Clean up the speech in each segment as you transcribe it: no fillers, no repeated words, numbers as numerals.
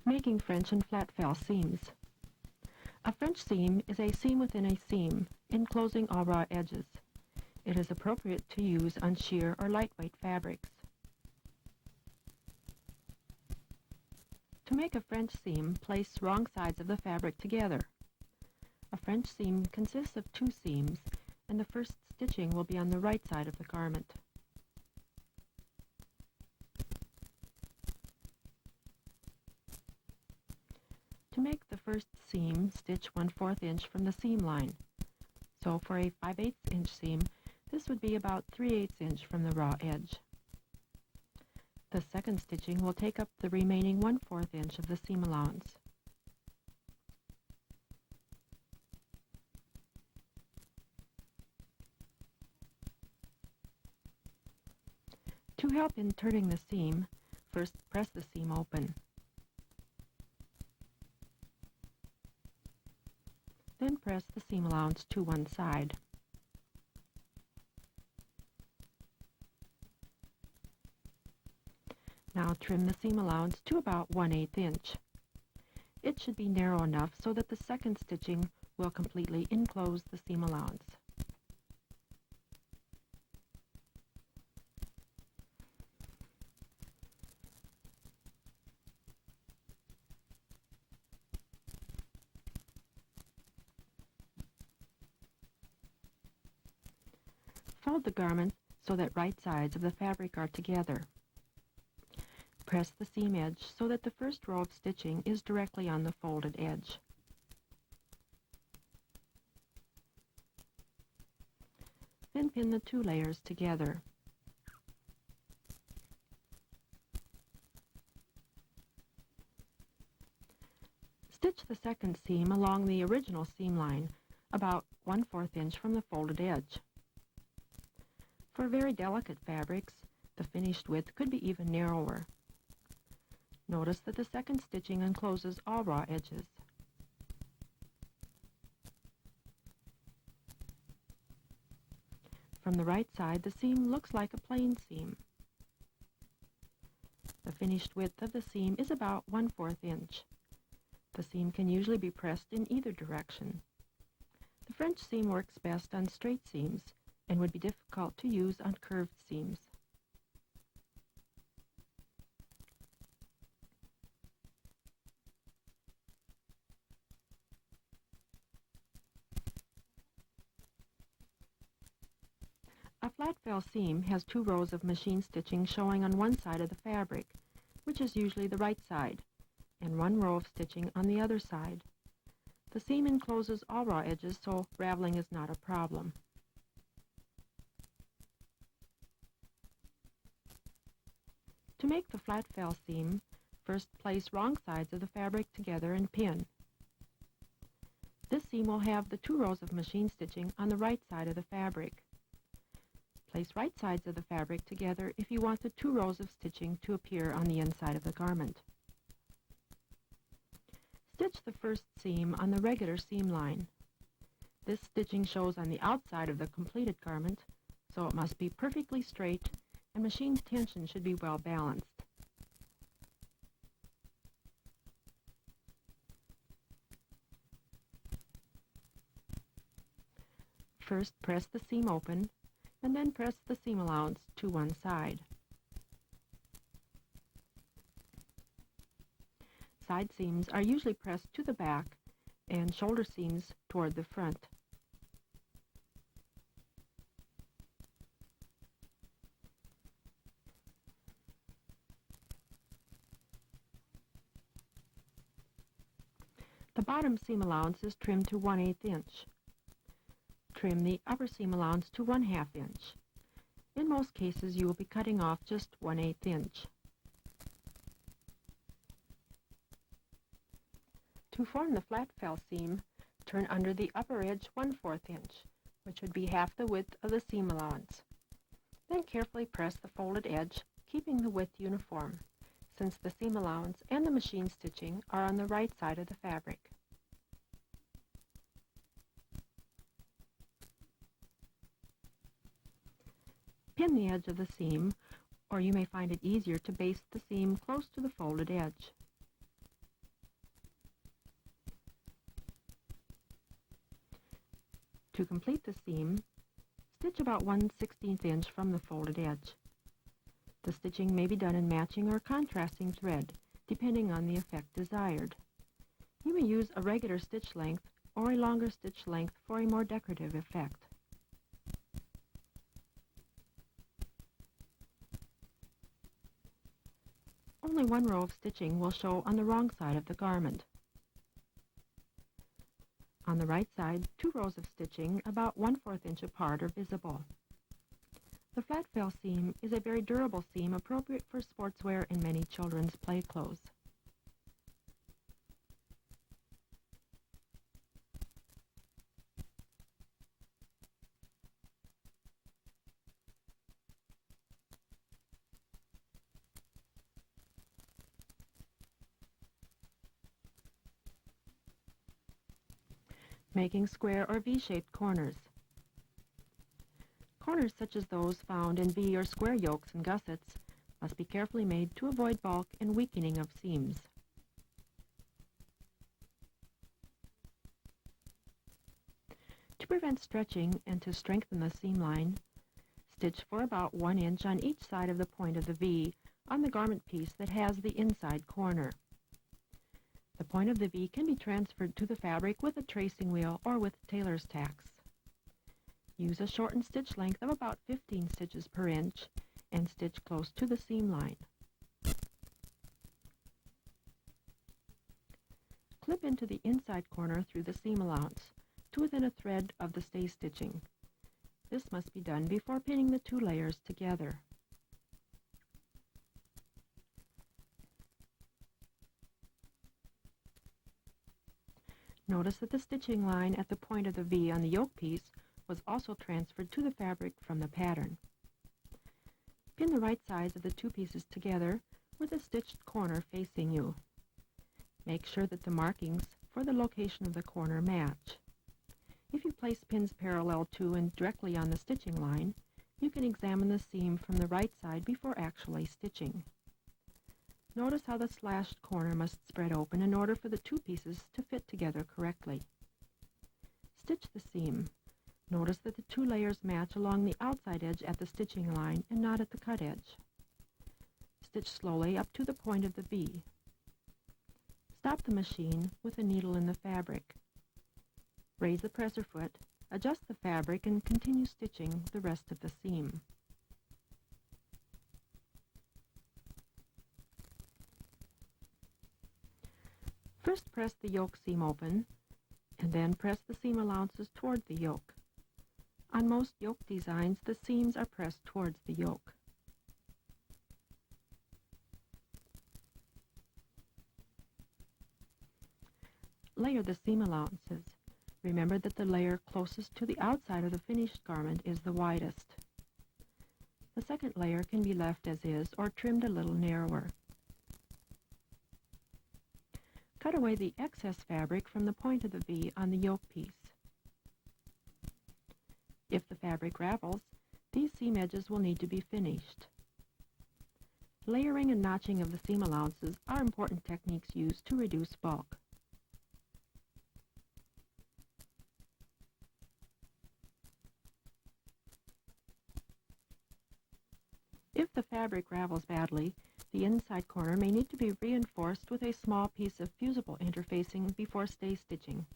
Making French and flat fell seams. A French seam is a seam within a seam, enclosing all raw edges. It is appropriate to use on sheer or lightweight fabrics. To make a French seam, place wrong sides of the fabric together. A French seam consists of two seams, and the first stitching will be on the right side of the garment. To make the first seam, stitch 1/4 inch from the seam line. So for a 5/8 inch seam, this would be about 3/8 inch from the raw edge. The second stitching will take up the remaining 1/4 inch of the seam allowance. To help in turning the seam, first press the seam open. Then press the seam allowance to one side. Now trim the seam allowance to about 1/8 inch. It should be narrow enough so that the second stitching will completely enclose the seam allowance. Fold the garment so that right sides of the fabric are together. Press the seam edge so that the first row of stitching is directly on the folded edge. Then pin the two layers together. Stitch the second seam along the original seam line, about 1/4 inch from the folded edge. For very delicate fabrics, the finished width could be even narrower. Notice that the second stitching encloses all raw edges. From the right side, the seam looks like a plain seam. The finished width of the seam is about 1/4 inch. The seam can usually be pressed in either direction. The French seam works best on straight seams and would be difficult to use on curved seams. A flat fell seam has two rows of machine stitching showing on one side of the fabric, which is usually the right side, and one row of stitching on the other side. The seam encloses all raw edges, so raveling is not a problem. To make the flat fell seam, first place wrong sides of the fabric together and pin. This seam will have the two rows of machine stitching on the right side of the fabric. Place right sides of the fabric together if you want the two rows of stitching to appear on the inside of the garment. Stitch the first seam on the regular seam line. This stitching shows on the outside of the completed garment, so it must be perfectly straight and machine tension should be well balanced. First press the seam open and then press the seam allowance to one side. Side seams are usually pressed to the back and shoulder seams toward the front. The bottom seam allowance is trimmed to 1/8 inch. Trim the upper seam allowance to 1/2 inch. In most cases, you will be cutting off just 1/8 inch. To form the flat fell seam, turn under the upper edge 1/4 inch, which would be half the width of the seam allowance. Then carefully press the folded edge, keeping the width uniform, since the seam allowance and the machine stitching are on the right side of the fabric. Pin the edge of the seam, or you may find it easier to baste the seam close to the folded edge. To complete the seam, stitch about 1/16 inch from the folded edge. The stitching may be done in matching or contrasting thread, depending on the effect desired. You may use a regular stitch length or a longer stitch length for a more decorative effect. Only one row of stitching will show on the wrong side of the garment. On the right side, 2 rows of stitching about 1/4 inch apart are visible. The flat fell seam is a very durable seam appropriate for sportswear and many children's play clothes. Making square or V-shaped corners. Corners such as those found in V or square yokes and gussets must be carefully made to avoid bulk and weakening of seams. To prevent stretching and to strengthen the seam line, stitch for about 1 inch on each side of the point of the V on the garment piece that has the inside corner. The point of the V can be transferred to the fabric with a tracing wheel or with tailor's tacks. Use a shortened stitch length of about 15 stitches per inch and stitch close to the seam line. Clip into the inside corner through the seam allowance to within a thread of the stay stitching. This must be done before pinning the 2 layers together. Notice that the stitching line at the point of the V on the yoke piece was also transferred to the fabric from the pattern. Pin the right sides of the 2 pieces together with a stitched corner facing you. Make sure that the markings for the location of the corner match. If you place pins parallel to and directly on the stitching line, you can examine the seam from the right side before actually stitching. Notice how the slashed corner must spread open in order for the 2 pieces to fit together correctly. Stitch the seam. Notice that the 2 layers match along the outside edge at the stitching line and not at the cut edge. Stitch slowly up to the point of the V. Stop the machine with a needle in the fabric. Raise the presser foot, adjust the fabric, and continue stitching the rest of the seam. First press the yoke seam open, and then press the seam allowances toward the yoke. On most yoke designs, the seams are pressed towards the yoke. Layer the seam allowances. Remember that the layer closest to the outside of the finished garment is the widest. The second layer can be left as is or trimmed a little narrower. Cut away the excess fabric from the point of the V on the yoke piece. If the fabric ravels, these seam edges will need to be finished. Layering and notching of the seam allowances are important techniques used to reduce bulk. If the fabric ravels badly, the inside corner may need to be reinforced with a small piece of fusible interfacing before stay stitching.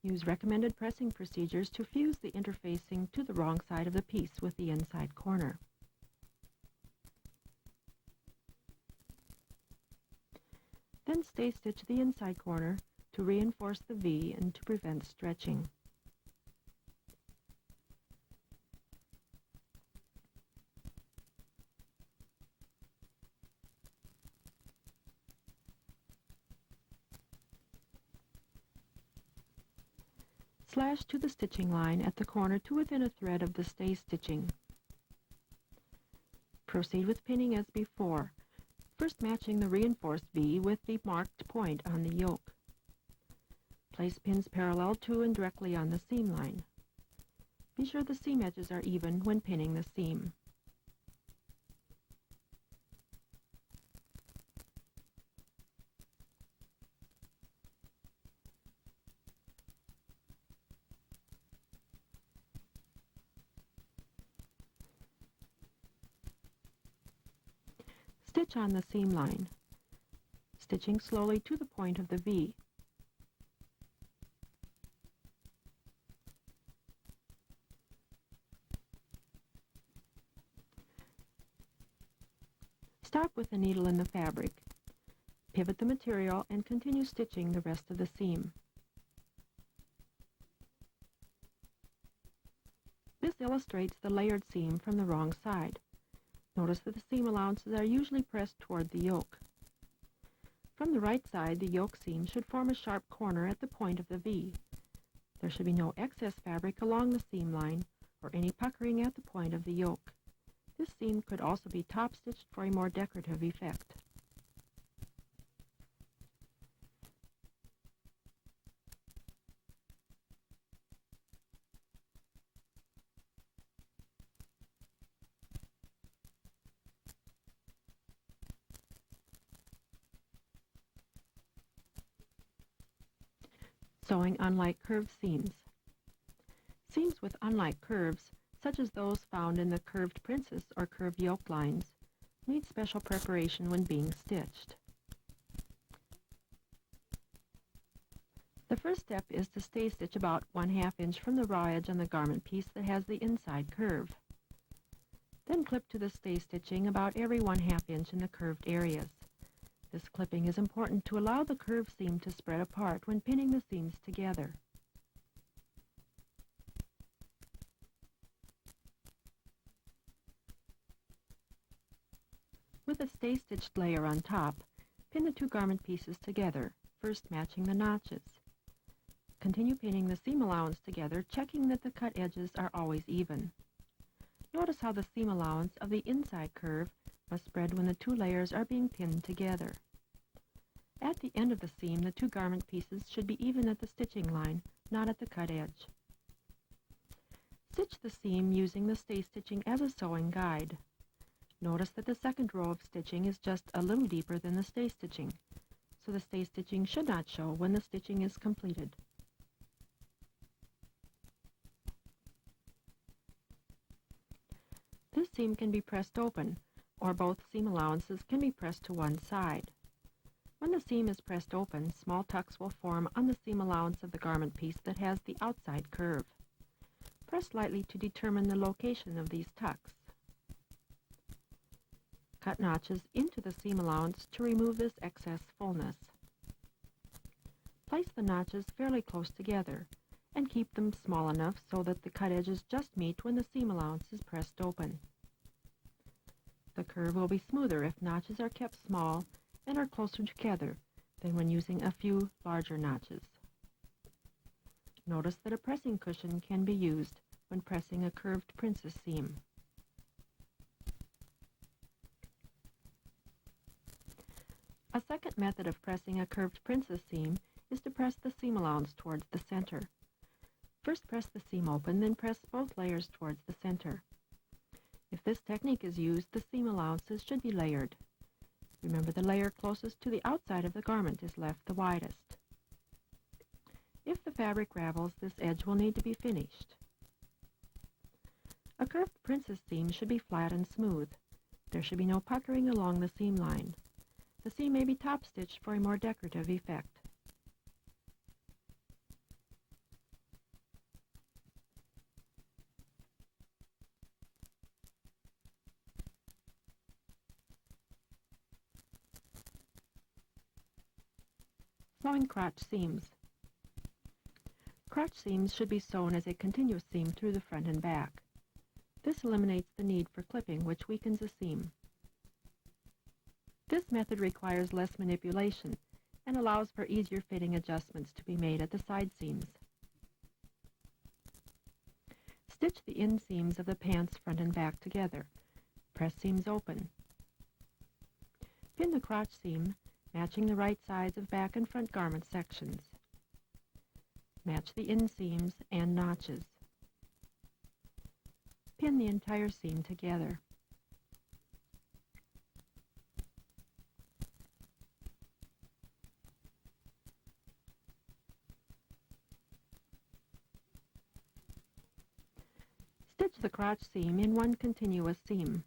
Use recommended pressing procedures to fuse the interfacing to the wrong side of the piece with the inside corner. Then stay stitch the inside corner to reinforce the V and to prevent stretching. Slash to the stitching line at the corner to within a thread of the stay stitching. Proceed with pinning as before, first matching the reinforced V with the marked point on the yoke. Place pins parallel to and directly on the seam line. Be sure the seam edges are even when pinning the seam. Stitch on the seam line, stitching slowly to the point of the V. Stop with the needle in the fabric. Pivot the material and continue stitching the rest of the seam. This illustrates the layered seam from the wrong side. Notice that the seam allowances are usually pressed toward the yoke. From the right side, the yoke seam should form a sharp corner at the point of the V. There should be no excess fabric along the seam line or any puckering at the point of the yoke. This seam could also be top-stitched for a more decorative effect. Sewing unlike curved seams. Seams with unlike curves, such as those found in the curved princess or curved yoke lines, need special preparation when being stitched. The first step is to stay stitch about 1/2 inch from the raw edge on the garment piece that has the inside curve. Then clip to the stay stitching about every 1/2 inch in the curved areas. This clipping is important to allow the curved seam to spread apart when pinning the seams together. With a stay-stitched layer on top, pin the two garment pieces together, first matching the notches. Continue pinning the seam allowance together, checking that the cut edges are always even. Notice how the seam allowance of the inside curve must spread when the two layers are being pinned together. At the end of the seam, the two garment pieces should be even at the stitching line, not at the cut edge. Stitch the seam using the stay stitching as a sewing guide. Notice that the second row of stitching is just a little deeper than the stay stitching, so the stay stitching should not show when the stitching is completed. This seam can be pressed open, or both seam allowances can be pressed to one side. When the seam is pressed open, small tucks will form on the seam allowance of the garment piece that has the outside curve. Press lightly to determine the location of these tucks. Cut notches into the seam allowance to remove this excess fullness. Place the notches fairly close together and keep them small enough so that the cut edges just meet when the seam allowance is pressed open. The curve will be smoother if notches are kept small and are closer together than when using a few larger notches. Notice that a pressing cushion can be used when pressing a curved princess seam. A second method of pressing a curved princess seam is to press the seam allowance towards the center. First press the seam open, then press both layers towards the center. If this technique is used, the seam allowances should be layered. Remember, the layer closest to the outside of the garment is left the widest. If the fabric ravels, this edge will need to be finished. A curved princess seam should be flat and smooth. There should be no puckering along the seam line. The seam may be top-stitched for a more decorative effect. Sewing crotch seams. Crotch seams should be sewn as a continuous seam through the front and back. This eliminates the need for clipping, which weakens a seam. This method requires less manipulation and allows for easier fitting adjustments to be made at the side seams. Stitch the inseams of the pants front and back together. Press seams open. Pin the crotch seam, matching the right sides of back and front garment sections. Match the inseams and notches. Pin the entire seam together. Stitch the crotch seam in one continuous seam.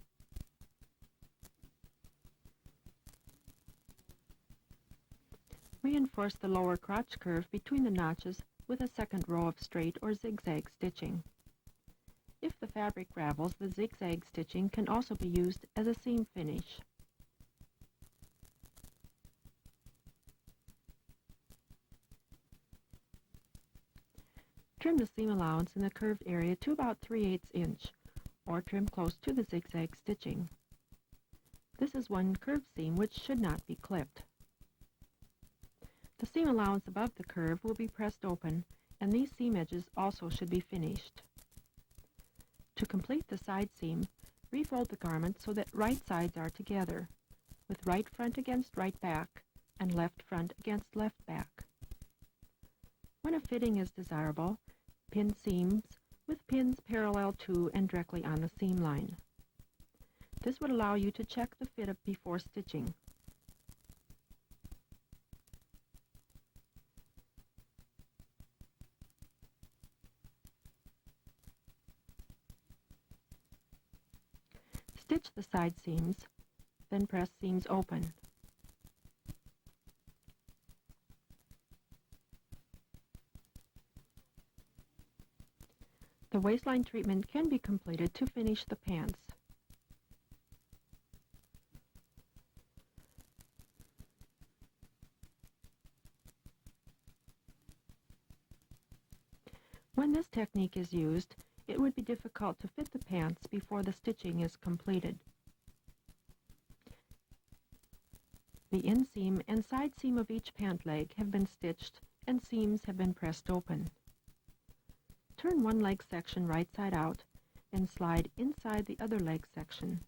Reinforce the lower crotch curve between the notches with a second row of straight or zigzag stitching. If the fabric ravels, the zigzag stitching can also be used as a seam finish. Trim the seam allowance in the curved area to about 3/8 inch, or trim close to the zigzag stitching. This is one curved seam which should not be clipped. The seam allowance above the curve will be pressed open, and these seam edges also should be finished. To complete the side seam, refold the garment so that right sides are together, with right front against right back and left front against left back. When a fitting is desirable, pin seams with pins parallel to and directly on the seam line. This would allow you to check the fit before stitching. Stitch the side seams, then press seams open. The waistline treatment can be completed to finish the pants. When this technique is used, it would be difficult to fit the pants before the stitching is completed. The inseam and side seam of each pant leg have been stitched and seams have been pressed open. Turn one leg section right side out and slide inside the other leg section.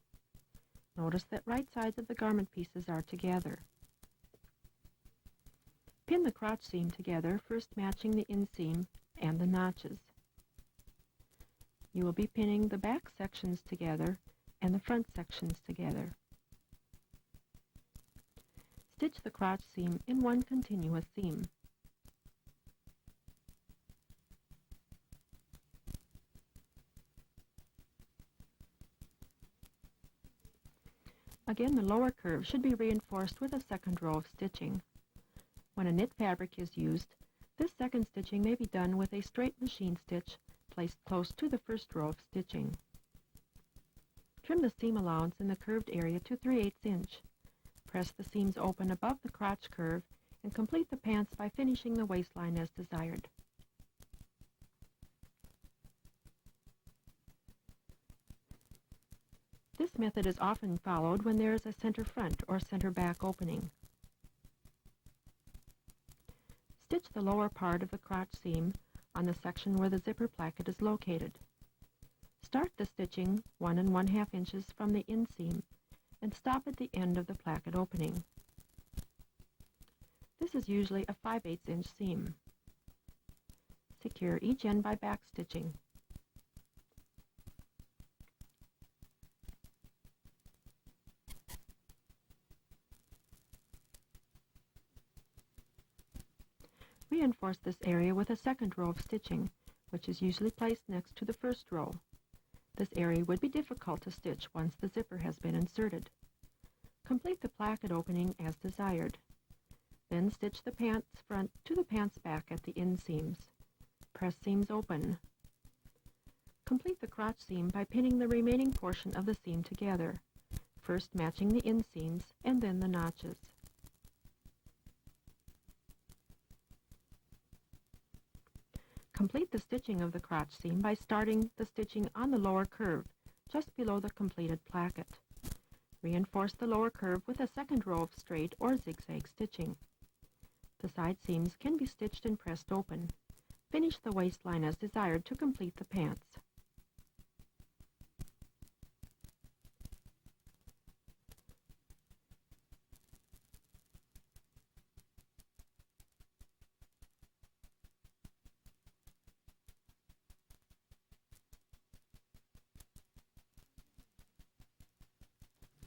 Notice that right sides of the garment pieces are together. Pin the crotch seam together, first matching the inseam and the notches. You will be pinning the back sections together and the front sections together. Stitch the crotch seam in one continuous seam. Again, the lower curve should be reinforced with a second row of stitching. When a knit fabric is used, this second stitching may be done with a straight machine stitch placed close to the first row of stitching. Trim the seam allowance in the curved area to 3/8 inch. Press the seams open above the crotch curve and complete the pants by finishing the waistline as desired. This method is often followed when there is a center front or center back opening. Stitch the lower part of the crotch seam on the section where the zipper placket is located. Start the stitching 1 1/2 inches from the inseam and stop at the end of the placket opening. This is usually a 5/8 inch seam. Secure each end by back stitching. Reinforce this area with a second row of stitching, which is usually placed next to the first row. This area would be difficult to stitch once the zipper has been inserted. Complete the placket opening as desired. Then stitch the pants front to the pants back at the inseams. Press seams open. Complete the crotch seam by pinning the remaining portion of the seam together, first matching the inseams and then the notches. Complete the stitching of the crotch seam by starting the stitching on the lower curve, just below the completed placket. Reinforce the lower curve with a second row of straight or zigzag stitching. The side seams can be stitched and pressed open. Finish the waistline as desired to complete the pants.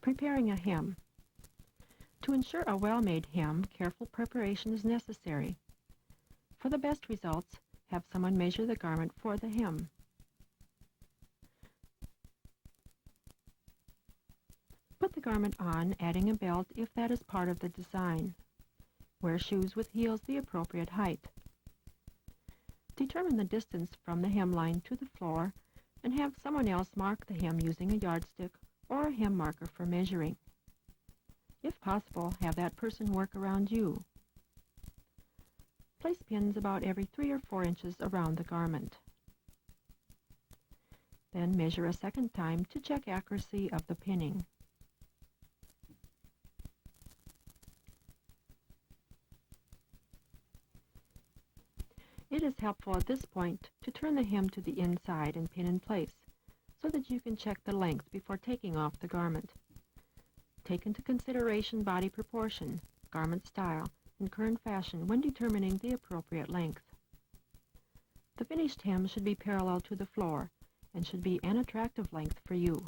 Preparing a hem. To ensure a well-made hem, careful preparation is necessary. For the best results, have someone measure the garment for the hem. Put the garment on, adding a belt if that is part of the design. Wear shoes with heels the appropriate height. Determine the distance from the hemline to the floor and have someone else mark the hem using a yardstick or a hem marker for measuring. If possible, have that person work around you. Place pins about every 3 or 4 inches around the garment. Then measure a second time to check accuracy of the pinning. It is helpful at this point to turn the hem to the inside and pin in place so that you can check the length before taking off the garment. Take into consideration body proportion, garment style, and current fashion when determining the appropriate length. The finished hem should be parallel to the floor and should be an attractive length for you.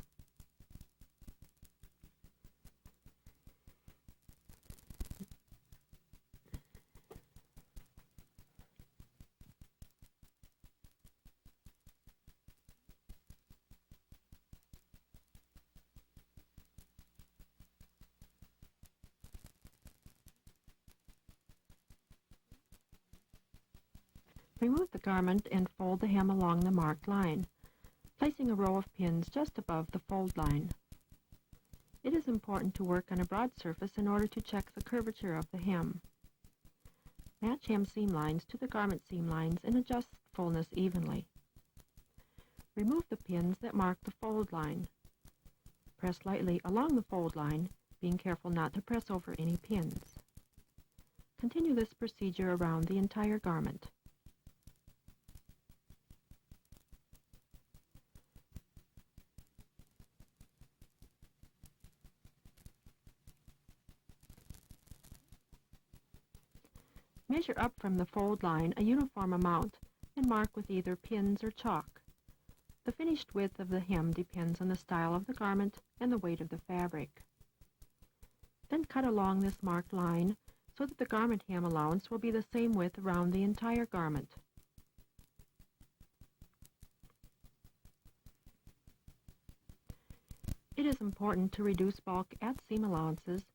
Remove the garment and fold the hem along the marked line, placing a row of pins just above the fold line. It is important to work on a broad surface in order to check the curvature of the hem. Match hem seam lines to the garment seam lines and adjust fullness evenly. Remove the pins that mark the fold line. Press lightly along the fold line, being careful not to press over any pins. Continue this procedure around the entire garment. Measure up from the fold line a uniform amount and mark with either pins or chalk. The finished width of the hem depends on the style of the garment and the weight of the fabric. Then cut along this marked line so that the garment hem allowance will be the same width around the entire garment. It is important to reduce bulk at seam allowances,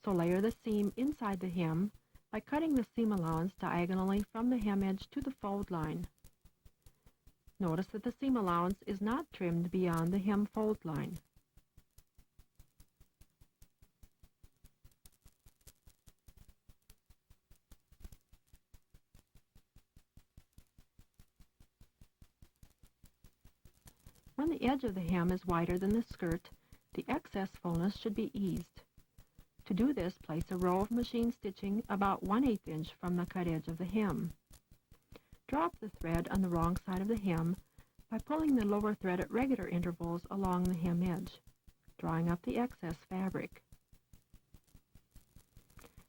so layer the seam inside the hem by cutting the seam allowance diagonally from the hem edge to the fold line. Notice that the seam allowance is not trimmed beyond the hem fold line. When the edge of the hem is wider than the skirt, the excess fullness should be eased. To do this, place a row of machine stitching about 1/8 inch from the cut edge of the hem. Drop the thread on the wrong side of the hem by pulling the lower thread at regular intervals along the hem edge, drawing up the excess fabric.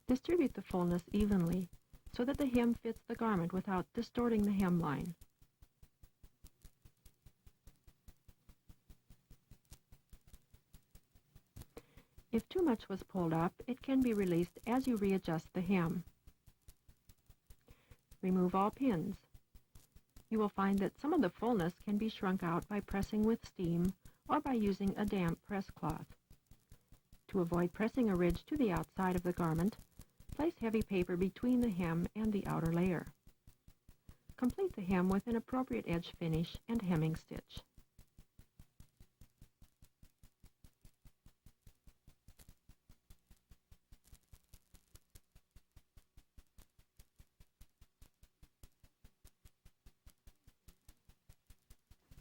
Distribute the fullness evenly so that the hem fits the garment without distorting the hemline. If too much was pulled up, it can be released as you readjust the hem. Remove all pins. You will find that some of the fullness can be shrunk out by pressing with steam or by using a damp press cloth. To avoid pressing a ridge to the outside of the garment, place heavy paper between the hem and the outer layer. Complete the hem with an appropriate edge finish and hemming stitch.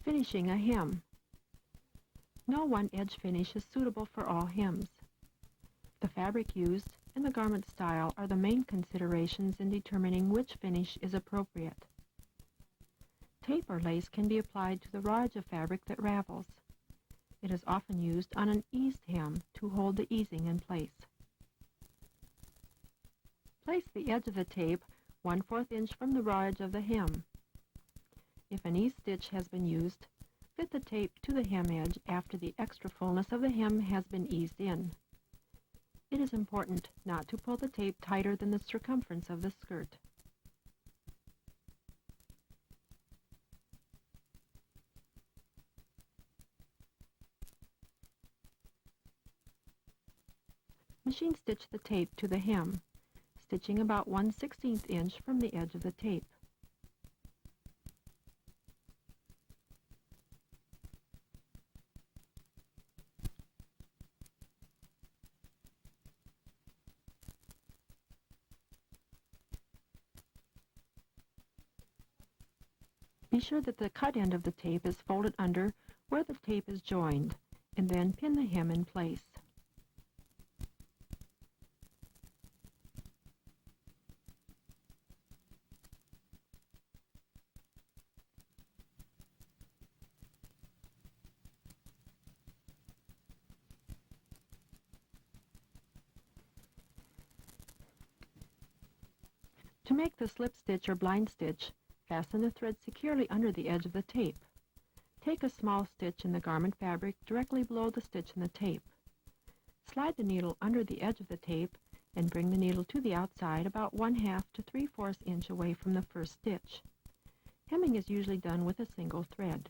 Finishing a hem. No one edge finish is suitable for all hems. The fabric used and the garment style are the main considerations in determining which finish is appropriate. Tape or lace can be applied to the raw edge of fabric that ravels. It is often used on an eased hem to hold the easing in place. Place the edge of the tape 1/4 inch from the raw edge of the hem. If an ease stitch has been used, fit the tape to the hem edge after the extra fullness of the hem has been eased in. It is important not to pull the tape tighter than the circumference of the skirt. Machine stitch the tape to the hem. stitching about 1/16 inch from the edge of the tape. Be sure that the cut end of the tape is folded under where the tape is joined, and then pin the hem in place. To make the slip stitch or blind stitch, fasten the thread securely under the edge of the tape. Take a small stitch in the garment fabric directly below the stitch in the tape. Slide the needle under the edge of the tape and bring the needle to the outside about 1/2 to 3/4 inch away from the first stitch. Hemming is usually done with a single thread.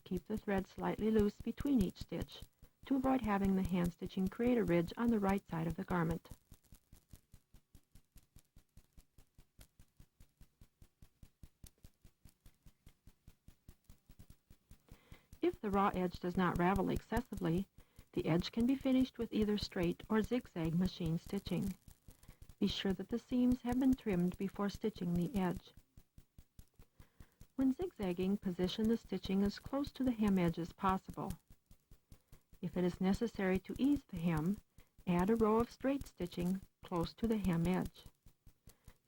Keep the thread slightly loose between each stitch to avoid having the hand stitching create a ridge on the right side of the garment. If the raw edge does not ravel excessively, the edge can be finished with either straight or zigzag machine stitching. Be sure that the seams have been trimmed before stitching the edge. When zigzagging, position the stitching as close to the hem edge as possible. If it is necessary to ease the hem, add a row of straight stitching close to the hem edge.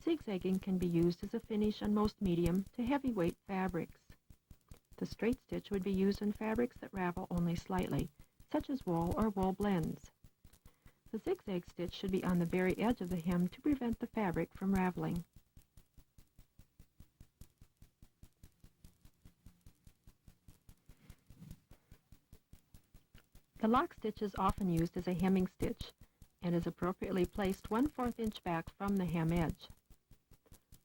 Zigzagging can be used as a finish on most medium to heavyweight fabrics. The straight stitch would be used on fabrics that ravel only slightly, such as wool or wool blends. The zigzag stitch should be on the very edge of the hem to prevent the fabric from raveling. The lock stitch is often used as a hemming stitch and is appropriately placed 1/4 inch back from the hem edge.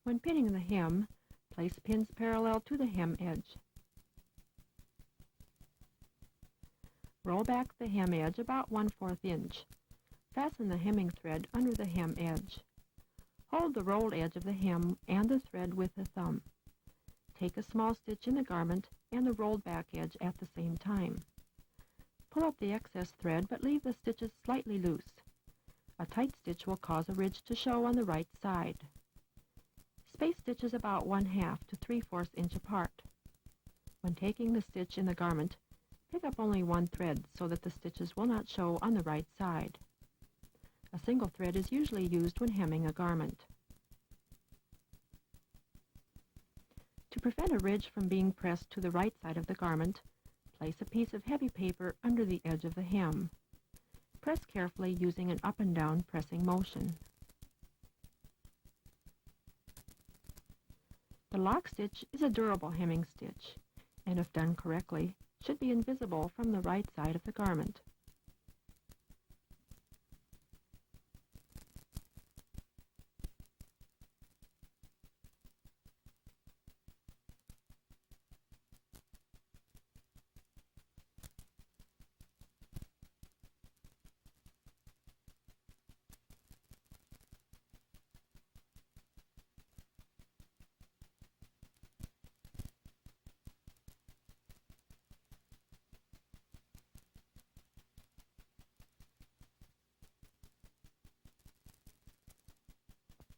When pinning the hem, place pins parallel to the hem edge. Roll back the hem edge about 1/4 inch. Fasten the hemming thread under the hem edge. Hold the rolled edge of the hem and the thread with the thumb. Take a small stitch in the garment and the rolled back edge at the same time. Pull up the excess thread but leave the stitches slightly loose. A tight stitch will cause a ridge to show on the right side. Space stitches about 1/2 to 3/4 inch apart. When taking the stitch in the garment, pick up only one thread so that the stitches will not show on the right side. A single thread is usually used when hemming a garment. To prevent a ridge from being pressed to the right side of the garment, place a piece of heavy paper under the edge of the hem. Press carefully using an up and down pressing motion. The lock stitch is a durable hemming stitch, and if done correctly, should be invisible from the right side of the garment.